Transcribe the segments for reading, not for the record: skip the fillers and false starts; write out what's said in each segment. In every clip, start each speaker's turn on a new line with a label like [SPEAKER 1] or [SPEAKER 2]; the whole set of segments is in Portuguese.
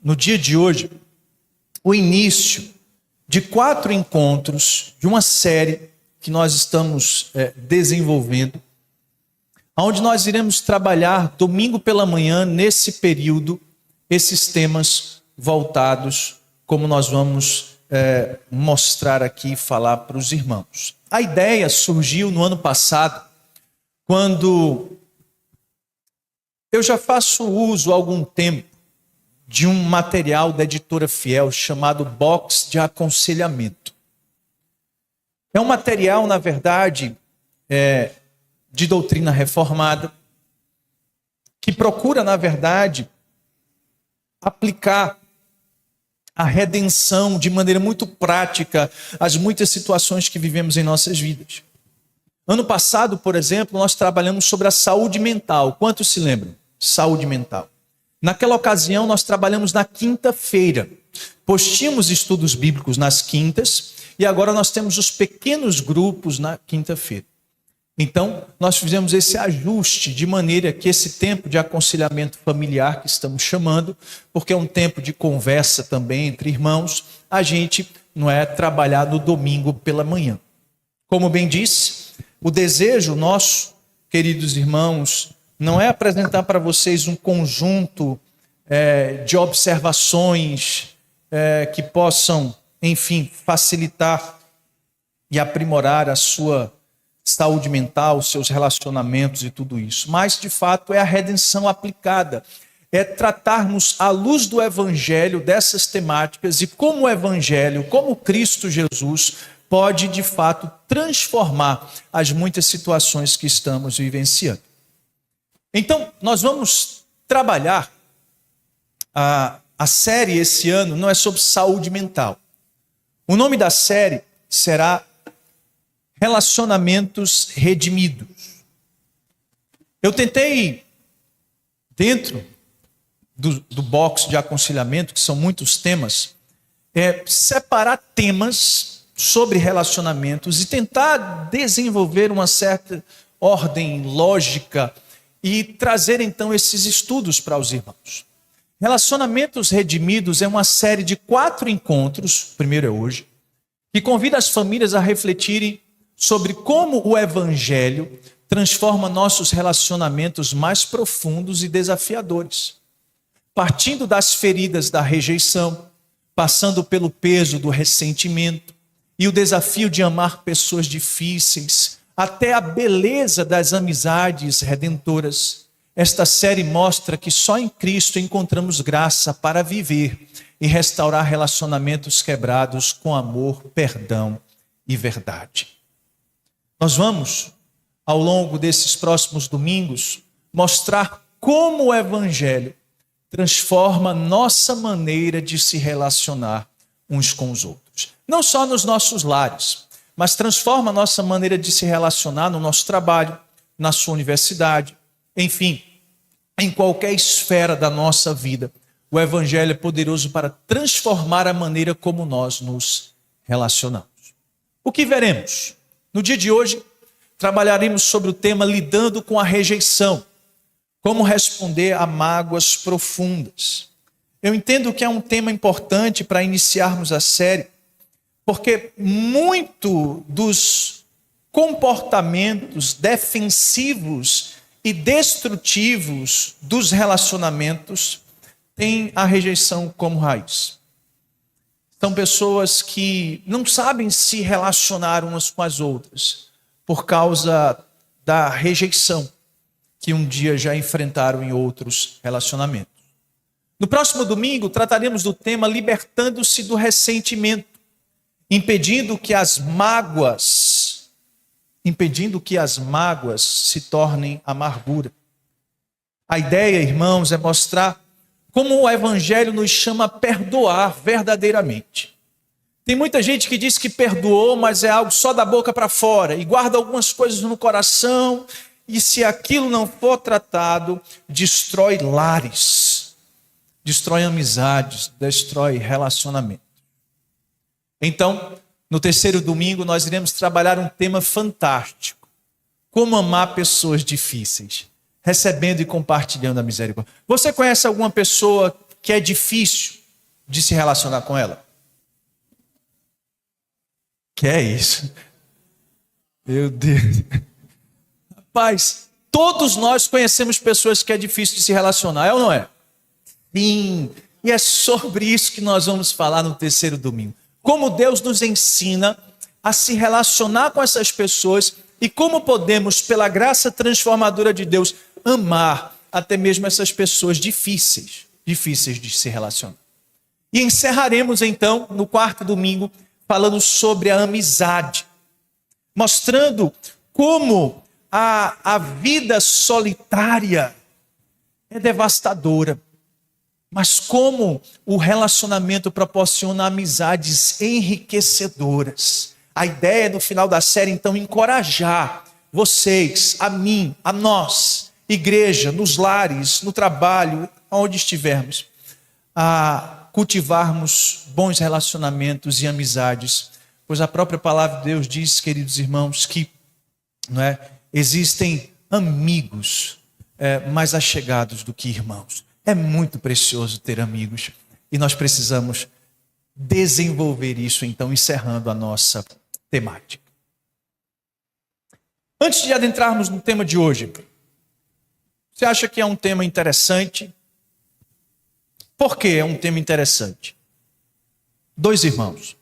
[SPEAKER 1] no dia de hoje, o início de 4 encontros de uma série que nós estamos desenvolvendo, onde nós iremos trabalhar domingo pela manhã, nesse período, esses temas voltados, como nós vamos mostrar aqui e falar para os irmãos. A ideia surgiu no ano passado, quando eu já faço uso há algum tempo de um material da editora Fiel chamado Box de Aconselhamento. É um material, na verdade, de doutrina reformada, que procura, na verdade, aplicar a redenção de maneira muito prática às muitas situações que vivemos em nossas vidas. Ano passado, por exemplo, nós trabalhamos sobre a saúde mental. Quantos se lembram? Saúde mental. Naquela ocasião, nós trabalhamos na quinta-feira, pois tínhamos estudos bíblicos nas quintas, e agora nós temos os pequenos grupos na quinta-feira. Então, nós fizemos esse ajuste de maneira que esse tempo de aconselhamento familiar que estamos chamando, porque é um tempo de conversa também entre irmãos, a gente não é trabalhar no domingo pela manhã. Como bem disse, o desejo nosso, queridos irmãos, não é apresentar para vocês um conjunto de observações que possam, enfim, facilitar e aprimorar a sua saúde mental, seus relacionamentos e tudo isso. Mas, de fato, é a redenção aplicada. É tratarmos à luz do Evangelho dessas temáticas e como o Evangelho, como Cristo Jesus, pode, de fato, transformar as muitas situações que estamos vivenciando. Então, nós vamos trabalhar, a série esse ano não é sobre saúde mental. O nome da série será Relacionamentos Redimidos. Eu tentei, dentro do box de aconselhamento, que são muitos temas, separar temas sobre relacionamentos e tentar desenvolver uma certa ordem lógica e trazer então esses estudos para os irmãos. Relacionamentos Redimidos é uma série de 4 encontros, o primeiro é hoje, que convida as famílias a refletirem sobre como o Evangelho transforma nossos relacionamentos mais profundos e desafiadores. Partindo das feridas da rejeição, passando pelo peso do ressentimento e o desafio de amar pessoas difíceis, até a beleza das amizades redentoras. Esta série mostra que só em Cristo encontramos graça para viver e restaurar relacionamentos quebrados com amor, perdão e verdade. Nós vamos, ao longo desses próximos domingos, mostrar como o Evangelho transforma nossa maneira de se relacionar uns com os outros. Não só nos nossos lares, mas transforma a nossa maneira de se relacionar no nosso trabalho, na sua universidade, enfim, em qualquer esfera da nossa vida. O Evangelho é poderoso para transformar a maneira como nós nos relacionamos. O que veremos? No dia de hoje, trabalharemos sobre o tema lidando com a rejeição. Como responder a mágoas profundas. Eu entendo que é um tema importante para iniciarmos a série, porque muito dos comportamentos defensivos e destrutivos dos relacionamentos têm a rejeição como raiz. São pessoas que não sabem se relacionar umas com as outras por causa da rejeição que um dia já enfrentaram em outros relacionamentos. No próximo domingo trataremos do tema libertando-se do ressentimento, impedindo que as mágoas se tornem amargura. A ideia, irmãos, é mostrar como o Evangelho nos chama a perdoar verdadeiramente. Tem muita gente que diz que perdoou, mas é algo só da boca para fora e guarda algumas coisas no coração, e se aquilo não for tratado, destrói lares, destrói amizades, destrói relacionamento. Então, no terceiro domingo, nós iremos trabalhar um tema fantástico: como amar pessoas difíceis, recebendo e compartilhando a misericórdia. Você conhece alguma pessoa que é difícil de se relacionar com ela? Que é isso? Meu Deus. Rapaz, todos nós conhecemos pessoas que é difícil de se relacionar, é ou não é? Sim. E é sobre isso que nós vamos falar no terceiro domingo. Como Deus nos ensina a se relacionar com essas pessoas e como podemos, pela graça transformadora de Deus, amar até mesmo essas pessoas difíceis de se relacionar. E encerraremos então, no quarto domingo, falando sobre a amizade, mostrando como a vida solitária é devastadora, mas como o relacionamento proporciona amizades enriquecedoras. A ideia no final da série, então, encorajar vocês, a mim, a nós, igreja, nos lares, no trabalho, onde estivermos, a cultivarmos bons relacionamentos e amizades, pois a própria palavra de Deus diz, queridos irmãos, que existem amigos mais achegados do que irmãos. É muito precioso ter amigos e nós precisamos desenvolver isso, então, encerrando a nossa temática. Antes de adentrarmos no tema de hoje, você acha que é um tema interessante? Por que é um tema interessante? 2 irmãos.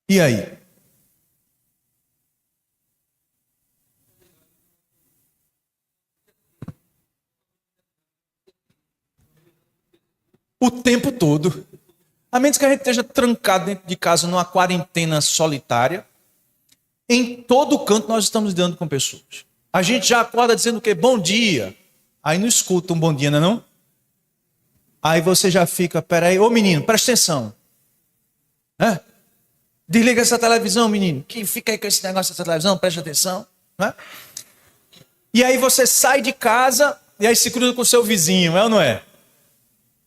[SPEAKER 1] E aí? O tempo todo. A menos que a gente esteja trancado dentro de casa numa quarentena solitária, em todo canto nós estamos lidando com pessoas. A gente já acorda dizendo o quê? Bom dia. Aí não escuta um bom dia, não é não? Aí você já fica, peraí, ô menino, presta atenção. Desliga essa televisão, menino. Que fica aí com esse negócio dessa televisão, presta atenção. E aí você sai de casa e aí se cruza com o seu vizinho, é ou não é?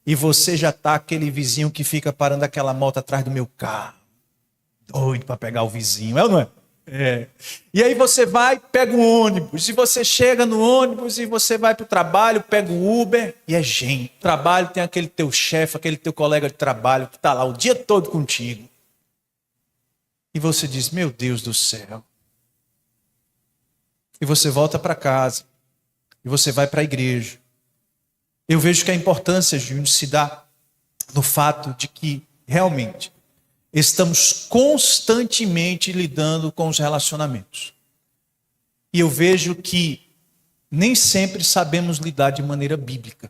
[SPEAKER 1] E você já está aquele vizinho que fica parando aquela moto atrás do meu carro. Doido para pegar o vizinho, é ou não é? É. E aí você vai, pega um ônibus. E você chega no ônibus e você vai para o trabalho, pega o Uber. E é gente. Trabalho tem aquele teu chefe, aquele teu colega de trabalho que está lá o dia todo contigo. E você diz, meu Deus do céu. E você volta para casa. E você vai para a igreja. Eu vejo que a importância, Júnior, se dá no fato de que, realmente, estamos constantemente lidando com os relacionamentos. E eu vejo que nem sempre sabemos lidar de maneira bíblica,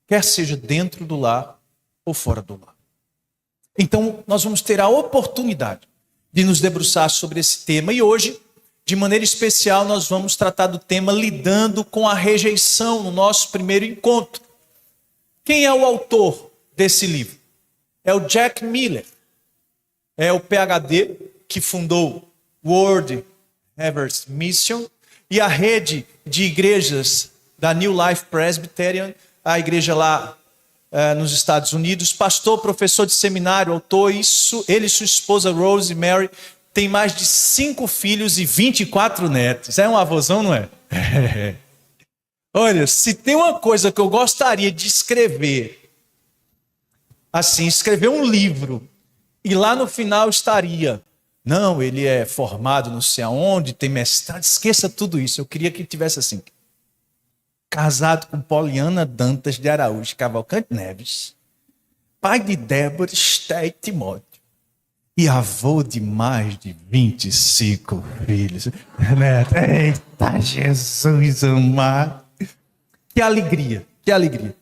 [SPEAKER 1] quer seja dentro do lar ou fora do lar. Então, nós vamos ter a oportunidade de nos debruçar sobre esse tema. E hoje, de maneira especial, nós vamos tratar do tema lidando com a rejeição no nosso primeiro encontro. Quem é o autor desse livro? É o Jack Miller. É o PhD que fundou World Harvest Mission e a rede de igrejas da New Life Presbyterian, a igreja lá nos Estados Unidos. Pastor, professor de seminário, autor, ele e sua esposa Rose Mary tem mais de 5 filhos e 24 netos. É um avôzão, não é? Olha, se tem uma coisa que eu gostaria de escrever, assim, escrever um livro, e lá no final estaria, não, ele é formado não sei aonde, tem mestrado, esqueça tudo isso. Eu queria que tivesse assim, casado com Poliana Dantas de Araújo Cavalcante Neves, pai de Débora, Esté e Timóteo, e avô de mais de 25 filhos. Eita, Jesus amado. Que alegria, que alegria.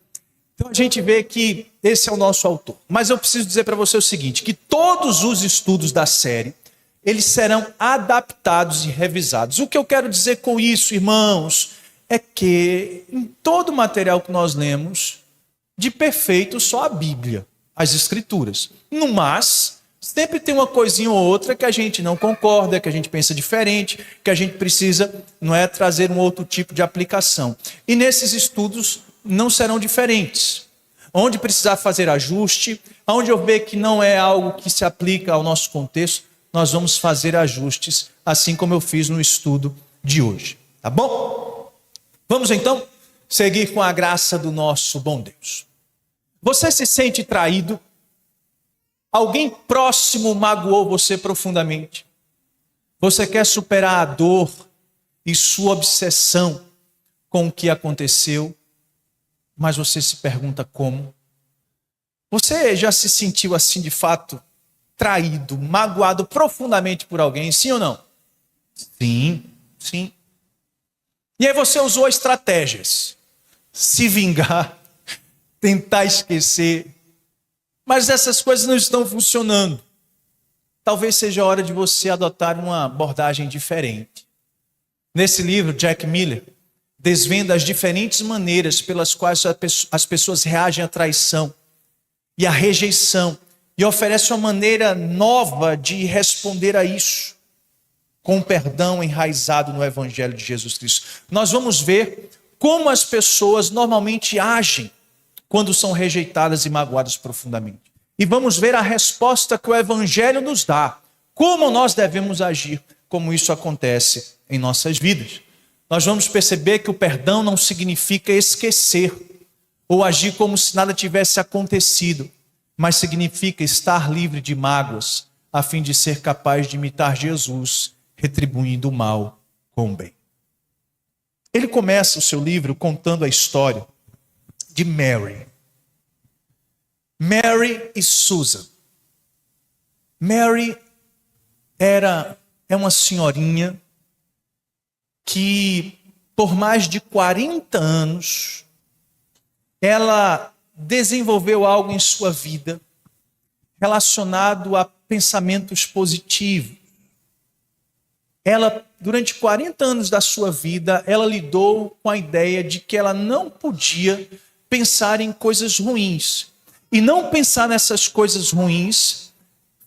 [SPEAKER 1] Então a gente vê que esse é o nosso autor. Mas eu preciso dizer para você o seguinte, que todos os estudos da série, eles serão adaptados e revisados. O que eu quero dizer com isso, irmãos, é que em todo o material que nós lemos, de perfeito só a Bíblia, as Escrituras. No mas, sempre tem uma coisinha ou outra que a gente não concorda, que a gente pensa diferente, que a gente precisa, trazer um outro tipo de aplicação. E nesses estudos não serão diferentes. Onde precisar fazer ajuste, onde eu ver que não é algo que se aplica ao nosso contexto, nós vamos fazer ajustes, assim como eu fiz no estudo de hoje. Tá bom? Vamos então seguir com a graça do nosso bom Deus. Você se sente traído? Alguém próximo magoou você profundamente? Você quer superar a dor e sua obsessão com o que aconteceu, mas você se pergunta como? Você já se sentiu assim de fato traído, magoado profundamente por alguém, sim ou não? Sim, sim. E aí você usou estratégias, se vingar, tentar esquecer, mas essas coisas não estão funcionando. Talvez seja a hora de você adotar uma abordagem diferente. Nesse livro, Jack Miller desvenda as diferentes maneiras pelas quais as pessoas reagem à traição e à rejeição, e oferece uma maneira nova de responder a isso, com o perdão enraizado no Evangelho de Jesus Cristo. Nós vamos ver como as pessoas normalmente agem quando são rejeitadas e magoadas profundamente. E vamos ver a resposta que o Evangelho nos dá, como nós devemos agir, como isso acontece em nossas vidas. Nós vamos perceber que o perdão não significa esquecer ou agir como se nada tivesse acontecido, mas significa estar livre de mágoas, a fim de ser capaz de imitar Jesus, retribuindo o mal com o bem. Ele começa o seu livro contando a história de Mary. Mary e Susan. Mary é uma senhorinha que, por mais de 40 anos, ela desenvolveu algo em sua vida relacionado a pensamentos positivos. Ela, durante 40 anos da sua vida, ela lidou com a ideia de que ela não podia pensar em coisas ruins. E não pensar nessas coisas ruins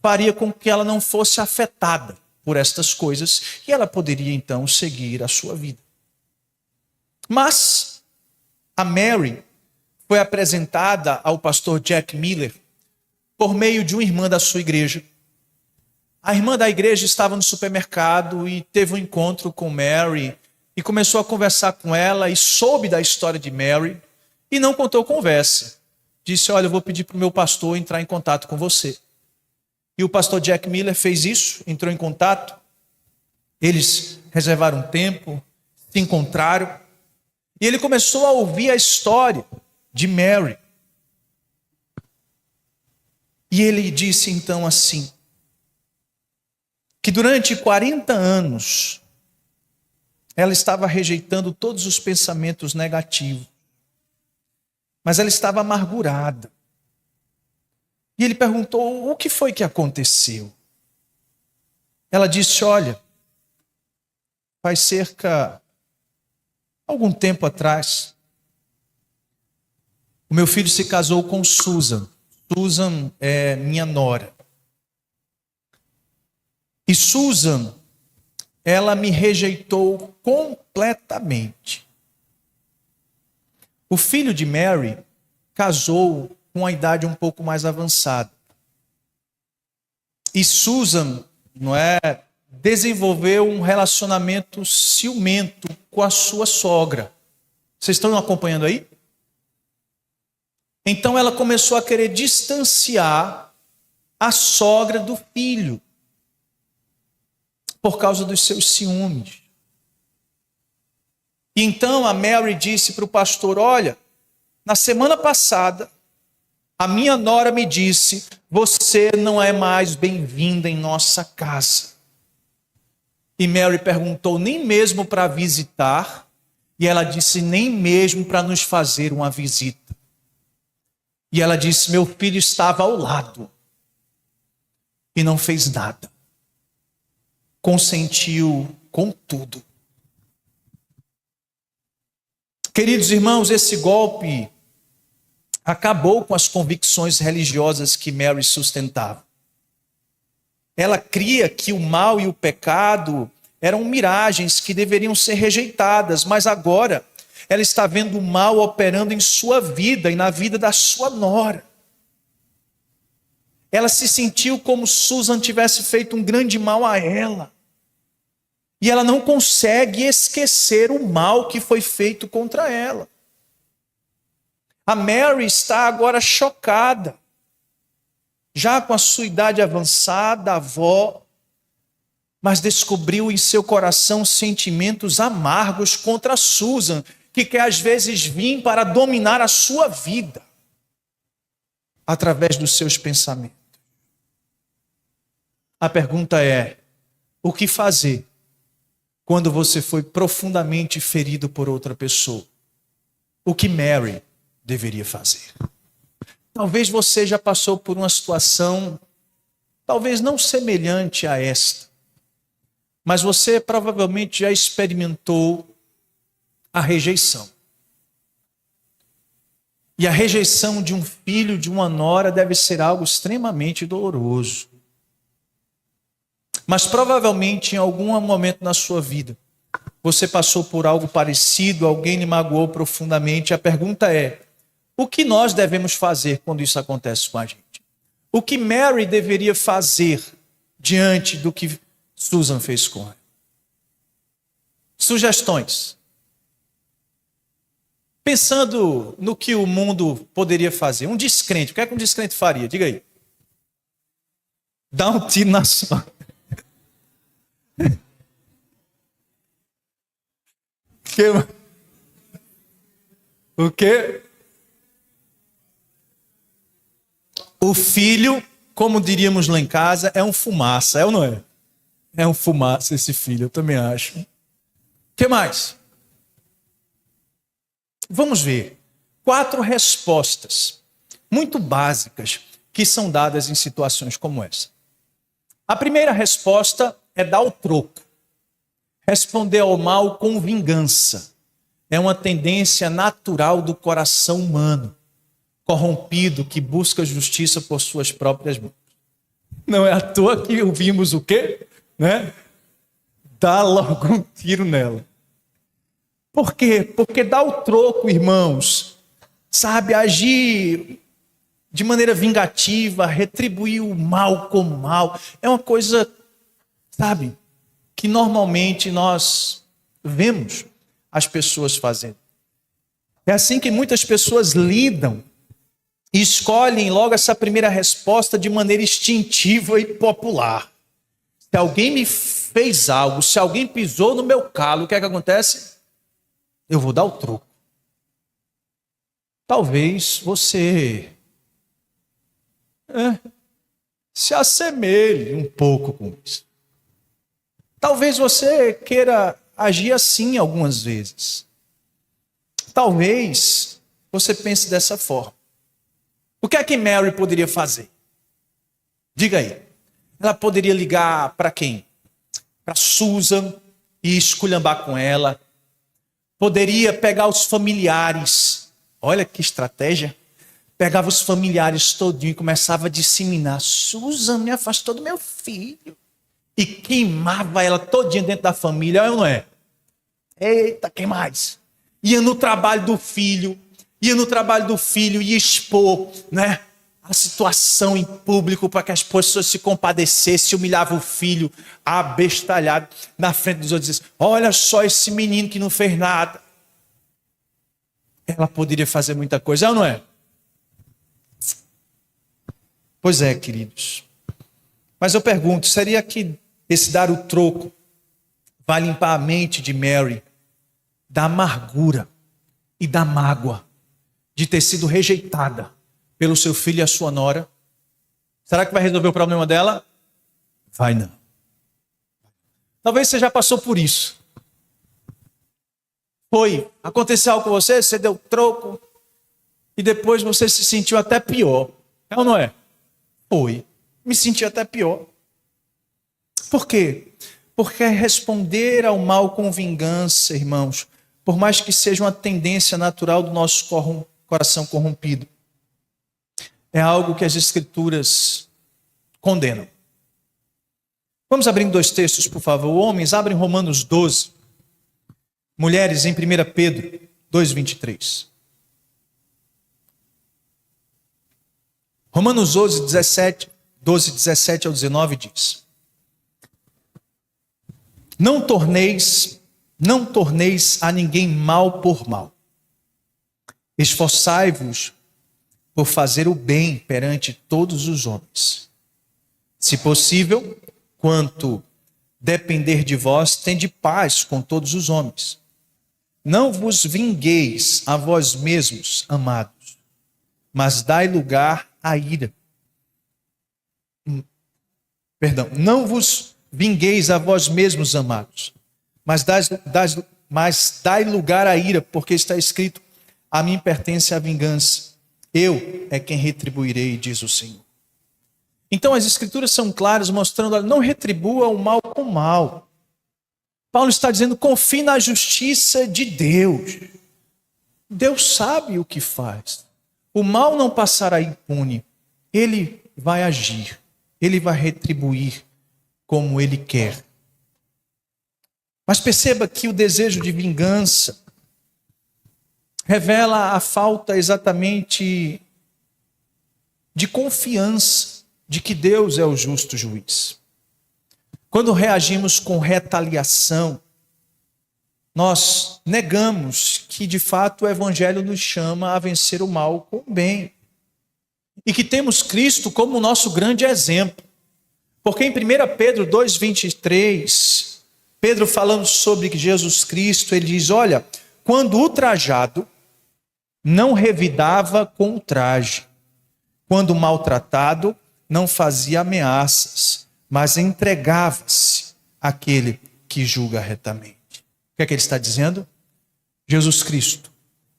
[SPEAKER 1] faria com que ela não fosse afetada por estas coisas e ela poderia então seguir a sua vida. Mas a Mary foi apresentada ao pastor Jack Miller por meio de uma irmã da sua igreja. A irmã da igreja estava no supermercado e teve um encontro com Mary e começou a conversar com ela e soube da história de Mary e não contou conversa. Disse, olha, eu vou pedir para o meu pastor entrar em contato com você. E o pastor Jack Miller fez isso, entrou em contato. Eles reservaram um tempo, se encontraram. E ele começou a ouvir a história de Mary. E ele disse então assim, que durante 40 anos, ela estava rejeitando todos os pensamentos negativos. Mas ela estava amargurada. E ele perguntou, o que foi que aconteceu? Ela disse, olha, faz algum tempo atrás, o meu filho se casou com Susan. Susan é minha nora. E Susan, ela me rejeitou completamente. O filho de Mary casou com a idade um pouco mais avançada. E Susan, desenvolveu um relacionamento ciumento com a sua sogra. Vocês estão acompanhando aí? Então ela começou a querer distanciar a sogra do filho por causa dos seus ciúmes. E então a Mary disse para o pastor, olha, na semana passada, a minha nora me disse, você não é mais bem-vinda em nossa casa. E Mary perguntou, nem mesmo para visitar? E ela disse, nem mesmo para nos fazer uma visita. E ela disse, meu filho estava ao lado. E não fez nada. Consentiu com tudo. Queridos irmãos, esse golpe acabou com as convicções religiosas que Mary sustentava. Ela cria que o mal e o pecado eram miragens que deveriam ser rejeitadas, mas agora ela está vendo o mal operando em sua vida e na vida da sua nora. Ela se sentiu como Susan tivesse feito um grande mal a ela. E ela não consegue esquecer o mal que foi feito contra ela. A Mary está agora chocada. Já com a sua idade avançada, avó, mas descobriu em seu coração sentimentos amargos contra Susan, que quer às vezes vir para dominar a sua vida através dos seus pensamentos. A pergunta é: o que fazer quando você foi profundamente ferido por outra pessoa? O que Mary deveria fazer? Talvez você já passou por uma situação, talvez não semelhante a esta, mas você provavelmente já experimentou a rejeição. E a rejeição de um filho, de uma nora, deve ser algo extremamente doloroso. Mas provavelmente em algum momento na sua vida, você passou por algo parecido, alguém lhe magoou profundamente. A pergunta é: o que nós devemos fazer quando isso acontece com a gente? O que Mary deveria fazer diante do que Susan fez com ela? Sugestões. Pensando no que o mundo poderia fazer. Um descrente, o que é que um descrente faria? Diga aí. Dá um tiro na sua. O quê? O filho, como diríamos lá em casa, é um fumaça, é ou não é? É um fumaça esse filho, eu também acho. O que mais? Vamos ver 4 respostas muito básicas que são dadas em situações como essa. A primeira resposta é dar o troco. Responder ao mal com vingança. É uma tendência natural do coração humano, corrompido, que busca justiça por suas próprias mãos. Não é à toa que ouvimos o quê? Né? Dá logo um tiro nela. Por quê? Porque dá o troco, irmãos. Sabe, agir de maneira vingativa, retribuir o mal com o mal. É uma coisa, sabe, que normalmente nós vemos as pessoas fazendo. É assim que muitas pessoas lidam e escolhem logo essa primeira resposta de maneira instintiva e popular. Se alguém me fez algo, se alguém pisou no meu calo, o que é que acontece? Eu vou dar o troco. Talvez você se assemelhe um pouco com isso. Talvez você queira agir assim algumas vezes. Talvez você pense dessa forma. O que é que Mary poderia fazer? Diga aí. Ela poderia ligar para quem? Para Susan e esculhambar com ela. Poderia pegar os familiares. Olha que estratégia. Pegava os familiares todinho e começava a disseminar. Susan me afastou do meu filho. E queimava ela todinha dentro da família, é ou não é? Eita, quem mais? Ia no trabalho do filho e expor, né, a situação em público para que as pessoas se compadecessem, humilhava o filho, abestalhado, na frente dos outros, dizia: olha só esse menino que não fez nada. Ela poderia fazer muita coisa, é ou não é? Pois é, queridos. Mas eu pergunto, seria que esse dar o troco vai limpar a mente de Mary da amargura e da mágoa de ter sido rejeitada pelo seu filho e a sua nora? Será que vai resolver o problema dela? Vai não. Talvez você já passou por isso. Aconteceu algo com você, você deu troco e depois você se sentiu até pior. É ou não é? Me senti até pior. Por quê? Porque responder ao mal com vingança, irmãos, por mais que seja uma tendência natural do nosso coração corrompido, é algo que as Escrituras condenam. Vamos abrir 2 textos, por favor. Homens, abrem Romanos 12. Mulheres, em 1 Pedro 2:23. Romanos 12, 17 ao 19 diz: Não torneis a ninguém mal por mal. Esforçai-vos por fazer o bem perante todos os homens. Se possível, quanto depender de vós, tende paz com todos os homens. Não vos vingueis a vós mesmos, amados, mas dai lugar à ira. Não vos vingueis a vós mesmos, amados, mas dai lugar à ira, porque está escrito: a mim pertence a vingança, eu é quem retribuirei, diz o Senhor. Então as escrituras são claras, mostrando: não retribua o mal com o mal. Paulo está dizendo: confie na justiça de Deus. Deus sabe o que faz. O mal não passará impune. Ele vai agir. Ele vai retribuir como ele quer. Mas perceba que o desejo de vingança revela a falta exatamente de confiança de que Deus é o justo juiz. Quando reagimos com retaliação, nós negamos que de fato o Evangelho nos chama a vencer o mal com o bem. E que temos Cristo como nosso grande exemplo. Porque em 1 Pedro 2,23, Pedro falando sobre Jesus Cristo, ele diz: olha, quando ultrajado, não revidava com ultraje. Quando maltratado, não fazia ameaças, mas entregava-se àquele que julga retamente. O que é que ele está dizendo? Jesus Cristo,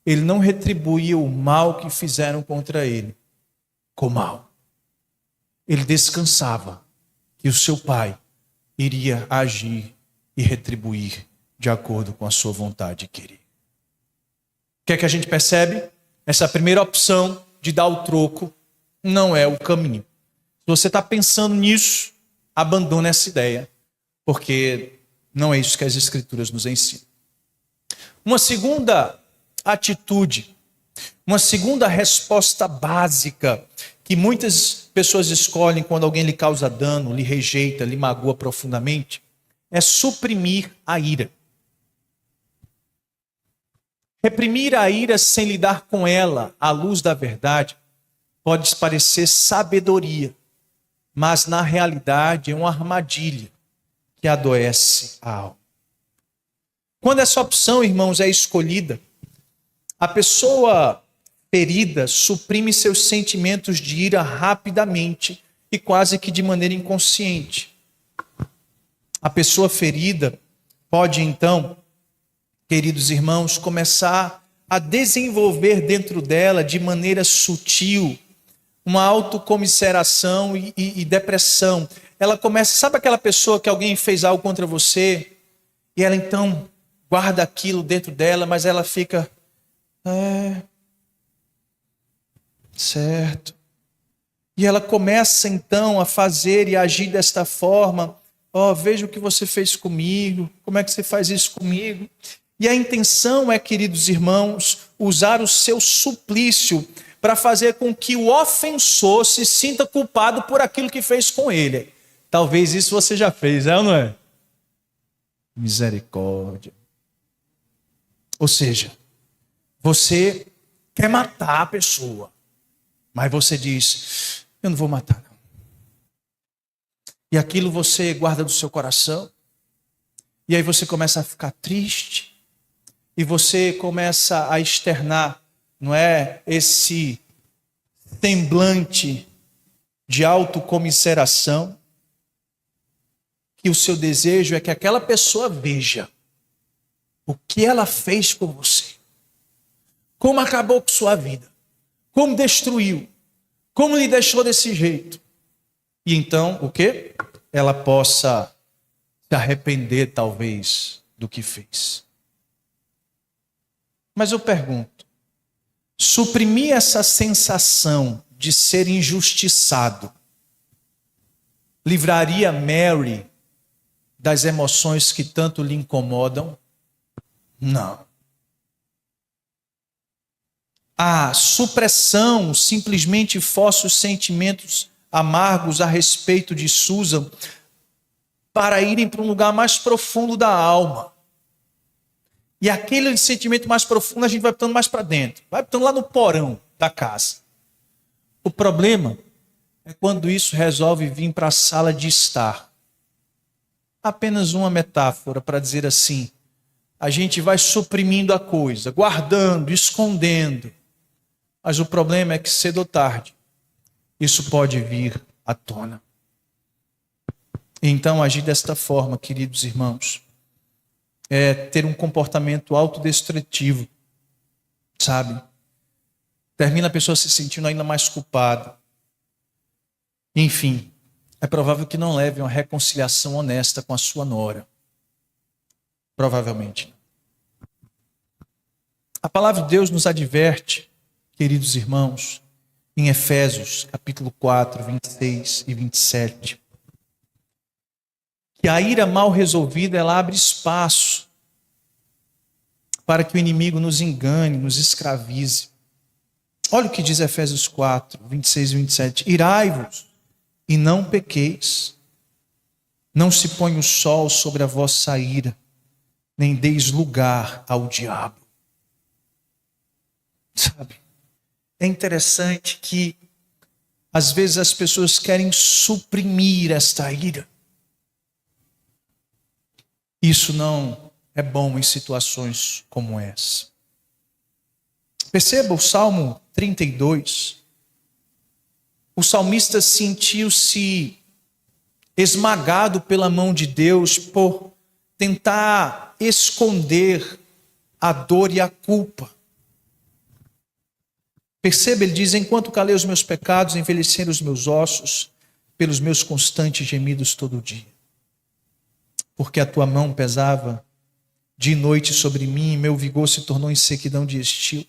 [SPEAKER 1] ele não retribuía o mal que fizeram contra ele com mal. Ele descansava que o seu Pai iria agir e retribuir de acordo com a sua vontade e querer. O que é que a gente percebe? Essa primeira opção de dar o troco não é o caminho. Se você está pensando nisso, abandone essa ideia, porque não é isso que as Escrituras nos ensinam. Uma segunda atitude, uma segunda resposta básica que muitas pessoas escolhem quando alguém lhe causa dano, lhe rejeita, lhe magoa profundamente, é suprimir a ira. Reprimir a ira sem lidar com ela à luz da verdade pode parecer sabedoria, mas na realidade é uma armadilha que adoece a alma. Quando essa opção, irmãos, é escolhida, a pessoa ferida suprime seus sentimentos de ira rapidamente e quase que de maneira inconsciente. A pessoa ferida pode então, queridos irmãos, começar a desenvolver dentro dela de maneira sutil uma autocomiseração e depressão. Ela começa, sabe aquela pessoa que alguém fez algo contra você e ela então guarda aquilo dentro dela, mas ela fica, certo. E ela começa então a fazer e agir desta forma. Veja o que você fez comigo, como é que você faz isso comigo? E a intenção é, queridos irmãos, usar o seu suplício para fazer com que o ofensor se sinta culpado por aquilo que fez com ele. Talvez isso você já fez, é ou não é? Misericórdia. Ou seja, você quer matar a pessoa, mas você diz: eu não vou matar não. E aquilo você guarda do seu coração, e aí você começa a ficar triste, e você começa a externar, não é, esse semblante de autocomiseração, que o seu desejo é que aquela pessoa veja o que ela fez com você, como acabou com sua vida, como destruiu, como lhe deixou desse jeito. E então, o quê? Ela possa se arrepender, talvez, do que fez. Mas eu pergunto, suprimir essa sensação de ser injustiçado livraria Mary das emoções que tanto lhe incomodam? Não. A supressão simplesmente força os sentimentos amargos a respeito de Susan para irem para um lugar mais profundo da alma. E aquele sentimento mais profundo a gente vai botando mais para dentro, vai botando lá no porão da casa. O problema é quando isso resolve vir para a sala de estar. Apenas uma metáfora para dizer assim, a gente vai suprimindo a coisa, guardando, escondendo. Mas o problema é que cedo ou tarde, isso pode vir à tona. Então, agir desta forma, queridos irmãos, é ter um comportamento autodestrutivo, sabe? Termina a pessoa se sentindo ainda mais culpada. Enfim, é provável que não leve uma reconciliação honesta com a sua nora. Provavelmente. A palavra de Deus nos adverte, queridos irmãos, em Efésios, capítulo 4, 26 e 27, que a ira mal resolvida, ela abre espaço para que o inimigo nos engane, nos escravize. Olha o que diz Efésios 4, 26 e 27. Irai-vos e não pequeis. Não se põe o sol sobre a vossa ira, nem deis lugar ao diabo. Sabe? É interessante que às vezes as pessoas querem suprimir esta ira. Isso não é bom em situações como essa. Perceba o Salmo 32. O salmista sentiu-se esmagado pela mão de Deus por tentar esconder a dor e a culpa. Perceba, ele diz, enquanto calei os meus pecados, envelheceram os meus ossos, pelos meus constantes gemidos todo dia. Porque a tua mão pesava de noite sobre mim, e meu vigor se tornou em sequidão de estio.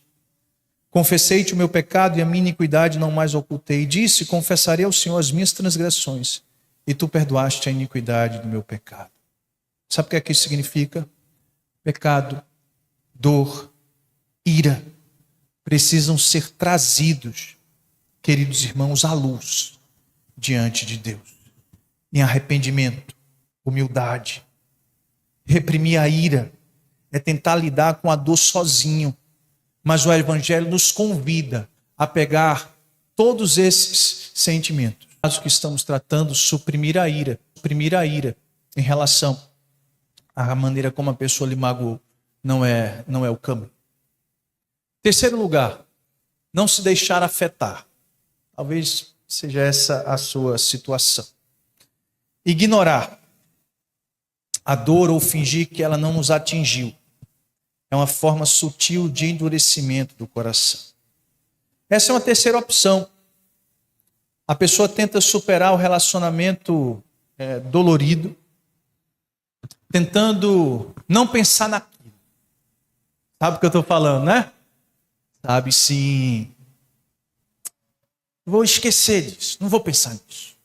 [SPEAKER 1] Confessei-te o meu pecado e a minha iniquidade não mais ocultei. Disse, confessarei ao Senhor as minhas transgressões, e tu perdoaste a iniquidade do meu pecado. Sabe o que isso significa? Pecado, dor, ira, precisam ser trazidos, queridos irmãos, à luz diante de Deus. Em arrependimento, humildade. Reprimir a ira é tentar lidar com a dor sozinho. Mas o Evangelho nos convida a pegar todos esses sentimentos. Caso que estamos tratando, suprimir a ira em relação à maneira como a pessoa lhe magoou, não é o caminho. Terceiro lugar, não se deixar afetar. Talvez seja essa a sua situação. Ignorar a dor ou fingir que ela não nos atingiu. É uma forma sutil de endurecimento do coração. Essa é uma terceira opção. A pessoa tenta superar o relacionamento dolorido, tentando não pensar naquilo. Sabe o que eu estou falando, né? Sabe, sim. Vou esquecer disso, não vou pensar nisso.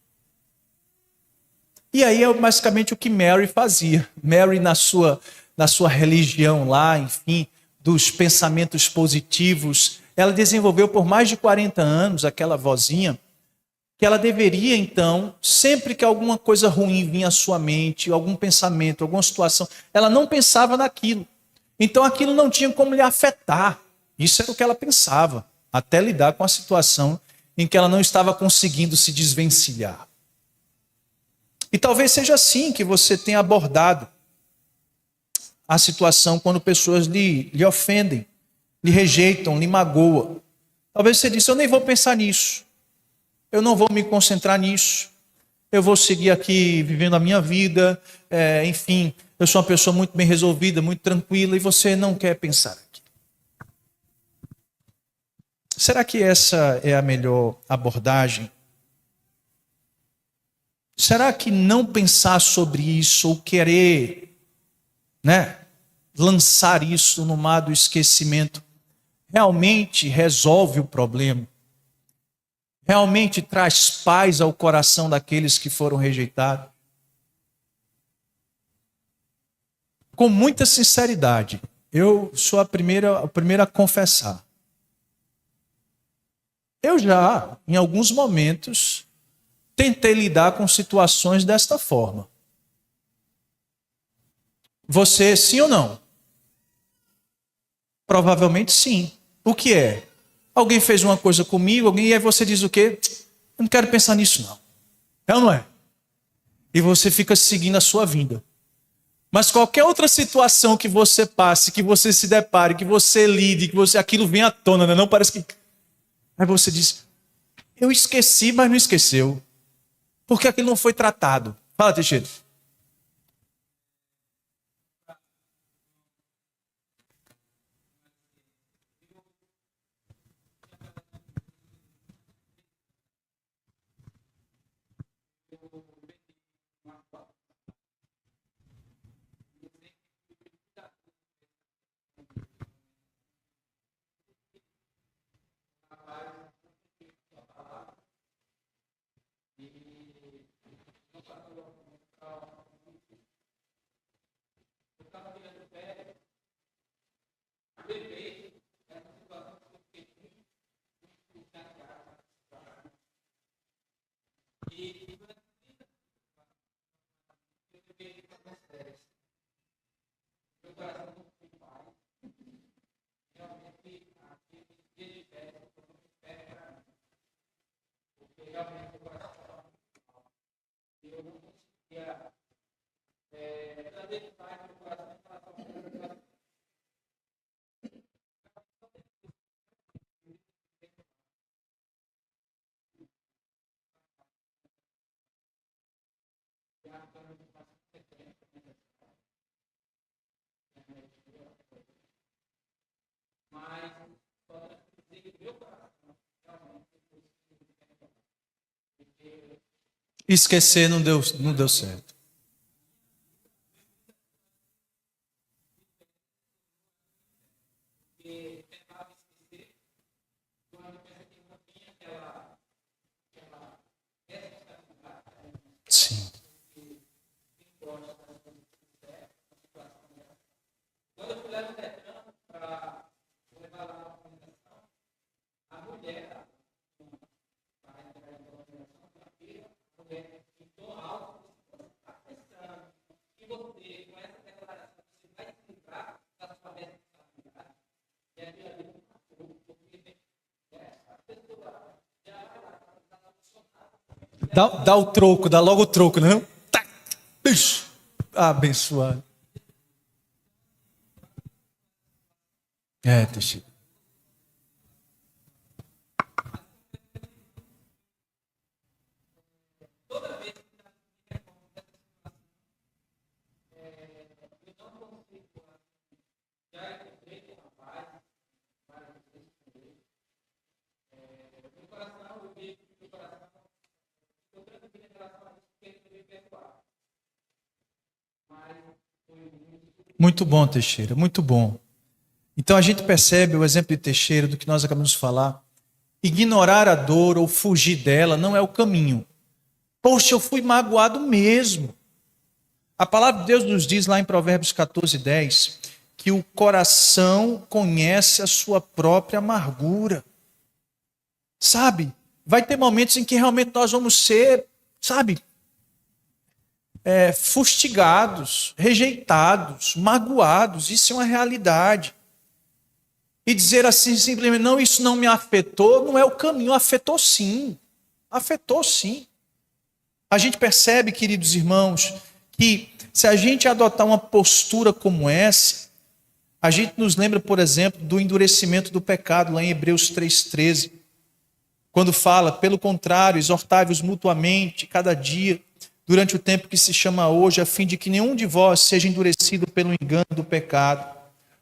[SPEAKER 1] E aí é basicamente o que Mary fazia. Mary, na sua religião lá, enfim, dos pensamentos positivos, ela desenvolveu por mais de 40 anos aquela vozinha, que ela deveria então, sempre que alguma coisa ruim vinha à sua mente, algum pensamento, alguma situação, ela não pensava naquilo. Então aquilo não tinha como lhe afetar. Isso era o que ela pensava, até lidar com a situação em que ela não estava conseguindo se desvencilhar. E talvez seja assim que você tenha abordado a situação quando pessoas lhe ofendem, lhe rejeitam, lhe magoam. Talvez você disse, eu nem vou pensar nisso, eu não vou me concentrar nisso, eu vou seguir aqui vivendo a minha vida, enfim, eu sou uma pessoa muito bem resolvida, muito tranquila, e você não quer pensar aqui. Será que essa é a melhor abordagem? Será que não pensar sobre isso ou querer, lançar isso no mar do esquecimento realmente resolve o problema? Realmente traz paz ao coração daqueles que foram rejeitados? Com muita sinceridade, eu sou a primeira a confessar. Eu já, em alguns momentos, tentei lidar com situações desta forma. Você, sim ou não? Provavelmente sim. O que é? Alguém fez uma coisa comigo, e aí você diz o quê? Eu não quero pensar nisso não. É ou não é? E você fica seguindo a sua vida. Mas qualquer outra situação que você passe, que você se depare, que você lide, que você aquilo vem à tona, né? Não parece que... Aí você diz, eu esqueci, mas não esqueceu. Porque aquilo não foi tratado. Fala, Teixeira. Esquecer não deu certo. Sim. Dá o troco, dá logo o troco, não? Tá. Ixi, abençoado. É, Teixeira. Muito bom, Teixeira, muito bom. Então a gente percebe o exemplo de Teixeira, do que nós acabamos de falar. Ignorar a dor ou fugir dela não é o caminho. Poxa, eu fui magoado mesmo. A palavra de Deus nos diz lá em Provérbios 14:10 que o coração conhece a sua própria amargura. Sabe? Vai ter momentos em que realmente nós vamos ser, sabe, fustigados, rejeitados, magoados. Isso é uma realidade. E dizer assim simplesmente, não, isso não me afetou, não é o caminho. Afetou sim. Afetou sim. A gente percebe, queridos irmãos, que se a gente adotar uma postura como essa, a gente nos lembra, por exemplo, do endurecimento do pecado, lá em Hebreus 3,13, quando fala, pelo contrário, exortai-vos mutuamente, cada dia, durante o tempo que se chama hoje, a fim de que nenhum de vós seja endurecido pelo engano do pecado.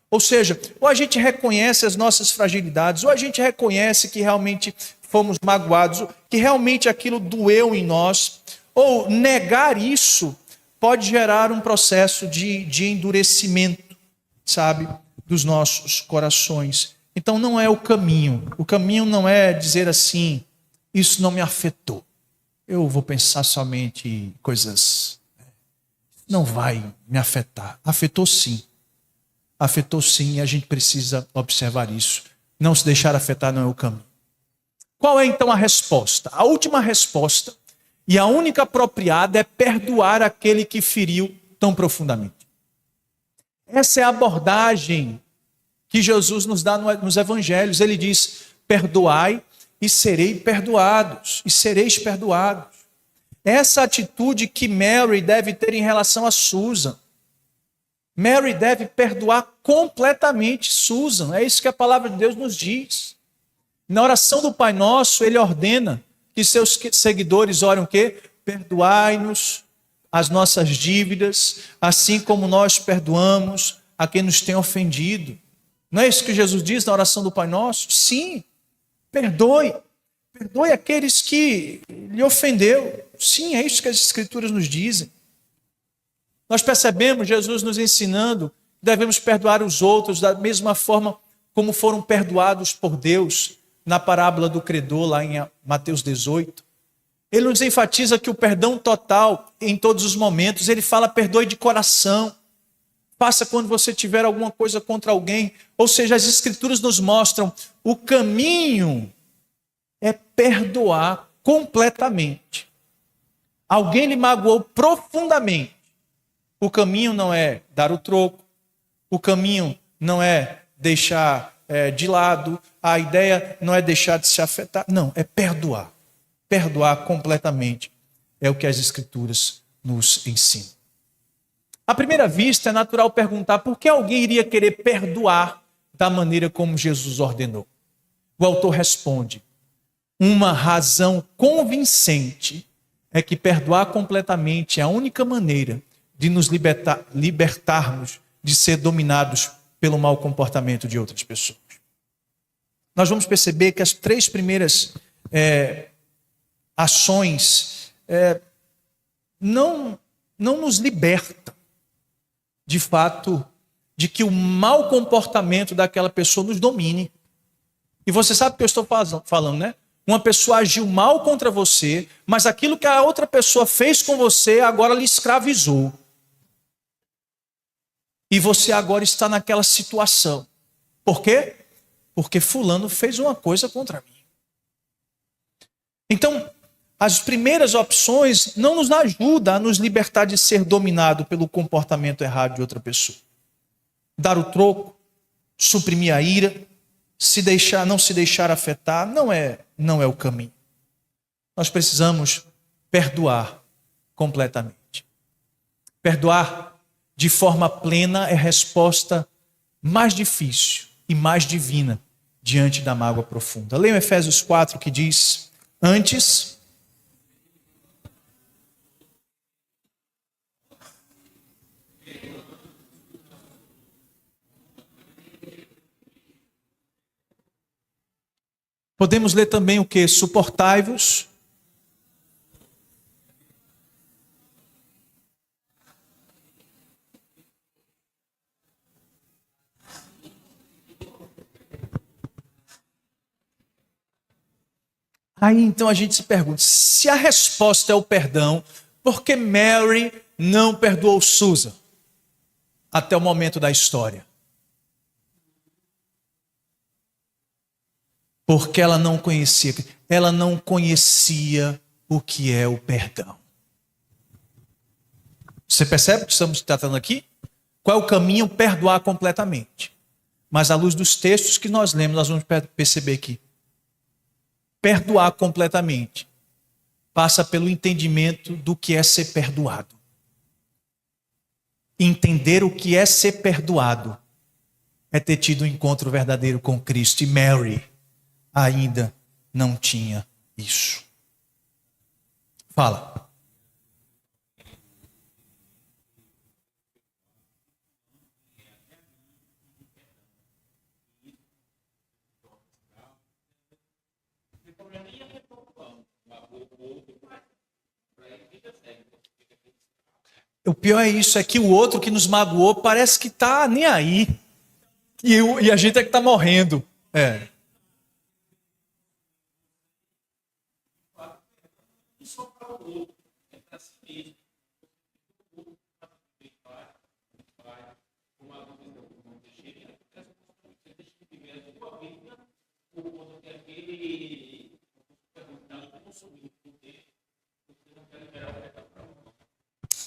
[SPEAKER 1] Ou seja, ou a gente reconhece as nossas fragilidades, ou a gente reconhece que realmente fomos magoados, que realmente aquilo doeu em nós, ou negar isso pode gerar um processo de endurecimento, sabe, dos nossos corações. Então não é o caminho. O caminho não é dizer assim, isso não me afetou. Eu vou pensar somente em coisas. Não vai me afetar. Afetou sim. Afetou sim e a gente precisa observar isso. Não se deixar afetar não é o caminho. Qual é então a resposta? A última resposta e a única apropriada é perdoar aquele que feriu tão profundamente. Essa é a abordagem que Jesus nos dá nos evangelhos. Ele diz: perdoai e serei perdoados, e sereis perdoados. Essa atitude que Mary deve ter em relação a Susan. Mary deve perdoar completamente Susan. É isso que a palavra de Deus nos diz. Na oração do Pai Nosso, ele ordena que seus seguidores orem o quê? Perdoai-nos as nossas dívidas, assim como nós perdoamos a quem nos tem ofendido. Não é isso que Jesus diz na oração do Pai Nosso? Sim, perdoe. Perdoe aqueles que lhe ofendeu. Sim, é isso que as Escrituras nos dizem. Nós percebemos Jesus nos ensinando que devemos perdoar os outros da mesma forma como foram perdoados por Deus na parábola do credor, lá em Mateus 18. Ele nos enfatiza que o perdão total em todos os momentos. Ele fala: perdoe de coração. Faça quando você tiver alguma coisa contra alguém. Ou seja, as Escrituras nos mostram o caminho é perdoar completamente. Alguém lhe magoou profundamente. O caminho não é dar o troco. O caminho não é deixar de lado. A ideia não é deixar de se afetar. Não, é perdoar. Perdoar completamente é o que as Escrituras nos ensinam. À primeira vista, é natural perguntar por que alguém iria querer perdoar da maneira como Jesus ordenou. O autor responde: uma razão convincente é que perdoar completamente é a única maneira de nos libertarmos de ser dominados pelo mau comportamento de outras pessoas. Nós vamos perceber que as três primeiras ações não nos libertam, de fato, de que o mau comportamento daquela pessoa nos domine. E você sabe o que eu estou falando, né? Uma pessoa agiu mal contra você, mas aquilo que a outra pessoa fez com você agora lhe escravizou. E você agora está naquela situação. Por quê? Porque fulano fez uma coisa contra mim. Então, as primeiras opções não nos ajudam a nos libertar de ser dominado pelo comportamento errado de outra pessoa. Dar o troco, suprimir a ira, não se deixar afetar, não é o caminho. Nós precisamos perdoar completamente. Perdoar de forma plena é a resposta mais difícil e mais divina diante da mágoa profunda. Leia Efésios 4, que diz: antes, podemos ler também o que? Suportai-vos. Aí então a gente se pergunta, se a resposta é o perdão, por que Mary não perdoou Susan até o momento da história? Porque ela não conhecia o que é o perdão. Você percebe o que estamos tratando aqui? Qual é o caminho? Perdoar completamente. Mas à luz dos textos que nós lemos, nós vamos perceber que perdoar completamente passa pelo entendimento do que é ser perdoado. Entender o que é ser perdoado é ter tido um encontro verdadeiro com Cristo. E Mary ainda não tinha isso. Fala. O pior é isso, é que o outro que nos magoou parece que está nem aí. E a gente é que está morrendo.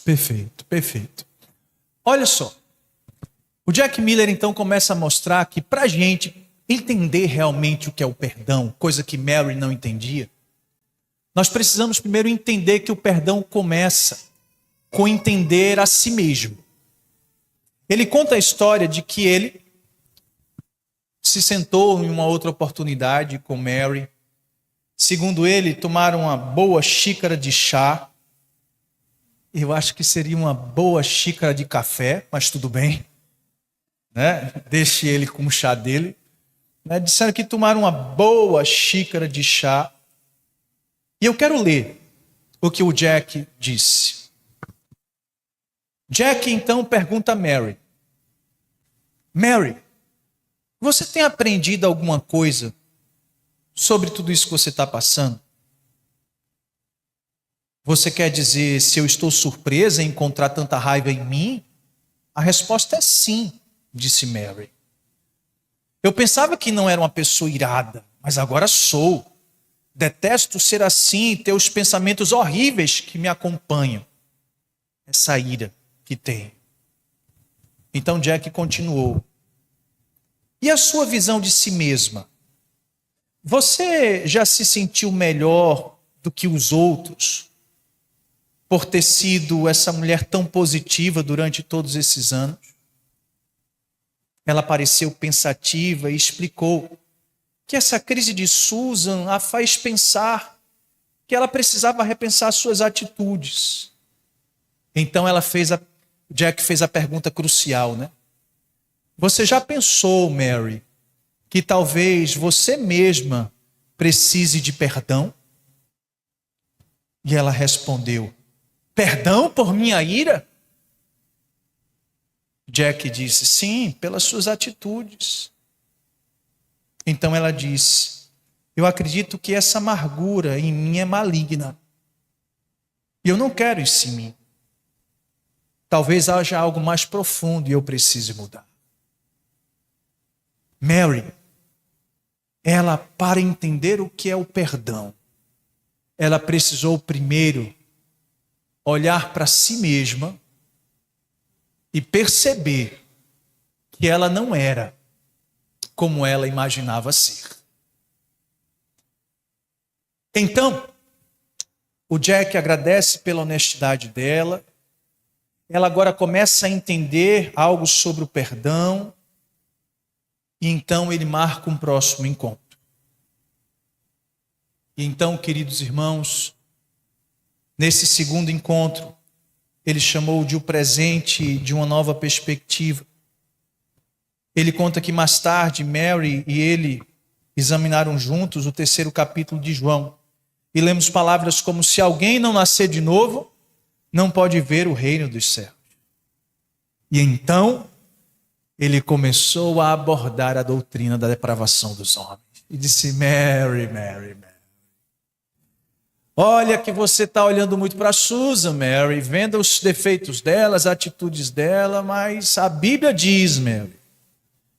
[SPEAKER 1] Perfeito, perfeito. Olha só. O Jack Miller então começa a mostrar que para a gente entender realmente o que é o perdão, coisa que Mary não entendia, nós precisamos primeiro entender que o perdão começa com entender a si mesmo. Ele conta a história de que ele se sentou em uma outra oportunidade com Mary. Segundo ele, tomaram uma boa xícara de chá. Eu acho que seria uma boa xícara de café, mas tudo bem, né? Deixe ele com o chá dele. Disseram que tomaram uma boa xícara de chá. E eu quero ler o que o Jack disse. Jack então pergunta a Mary: Mary, você tem aprendido alguma coisa sobre tudo isso que você está passando? Você quer dizer se eu estou surpresa em encontrar tanta raiva em mim? A resposta é sim, disse Mary. Eu pensava que não era uma pessoa irada, mas agora sou. Detesto ser assim e ter os pensamentos horríveis que me acompanham. Essa ira que tem. Então Jack continuou: e a sua visão de si mesma? Você já se sentiu melhor do que os outros por ter sido essa mulher tão positiva durante todos esses anos? Ela pareceu pensativa e explicou que essa crise de Susan a faz pensar que ela precisava repensar suas atitudes. Então Jack fez a pergunta crucial, né? Você já pensou, Mary, que talvez você mesma precise de perdão? E ela respondeu: perdão por minha ira? Jack disse: sim, pelas suas atitudes. Então ela disse: eu acredito que essa amargura em mim é maligna. E eu não quero isso em mim. Talvez haja algo mais profundo e eu precise mudar. Mary, ela, para entender o que é o perdão, ela precisou primeiro olhar para si mesma e perceber que ela não era como ela imaginava ser. Então, o Jack agradece pela honestidade dela. Ela agora começa a entender algo sobre o perdão. E então ele marca um próximo encontro. E então, queridos irmãos, nesse segundo encontro, ele chamou de o presente de uma nova perspectiva. Ele conta que mais tarde Mary e ele examinaram juntos o 3º capítulo de João. E lemos palavras como: se alguém não nascer de novo, não pode ver o reino dos céus. E então ele começou a abordar a doutrina da depravação dos homens. E disse: Mary, Mary, Mary. Olha que você está olhando muito para Susan, Mary, vendo os defeitos dela, as atitudes dela, mas a Bíblia diz, Mary,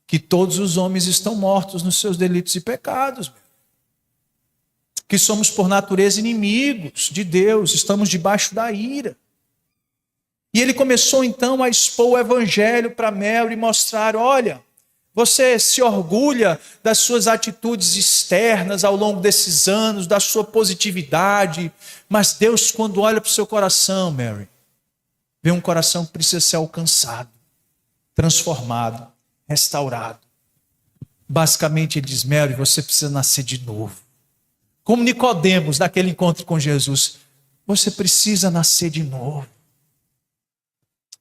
[SPEAKER 1] que todos os homens estão mortos nos seus delitos e pecados, Mary. Que somos por natureza inimigos de Deus, estamos debaixo da ira. E ele começou então a expor o evangelho para Mary e mostrar: olha, você se orgulha das suas atitudes externas ao longo desses anos, da sua positividade, mas Deus, quando olha para o seu coração, Mary, vê um coração que precisa ser alcançado, transformado, restaurado. Basicamente ele diz: Mary, você precisa nascer de novo. Como Nicodemos naquele encontro com Jesus, você precisa nascer de novo.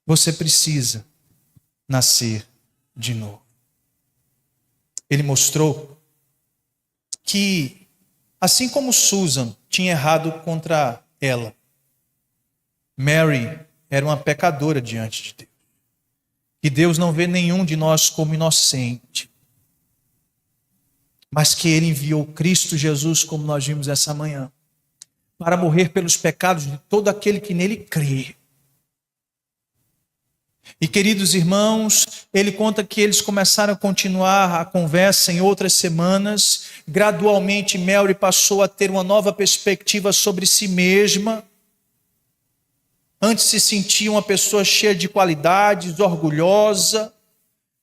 [SPEAKER 1] Você precisa nascer de novo. Ele mostrou que, assim como Susan tinha errado contra ela, Mary era uma pecadora diante de Deus. Que Deus não vê nenhum de nós como inocente, mas que Ele enviou Cristo Jesus, como nós vimos essa manhã, para morrer pelos pecados de todo aquele que nele crê. E, queridos irmãos, ele conta que eles começaram a continuar a conversa em outras semanas. Gradualmente, Mary passou a ter uma nova perspectiva sobre si mesma. Antes se sentia uma pessoa cheia de qualidades, orgulhosa.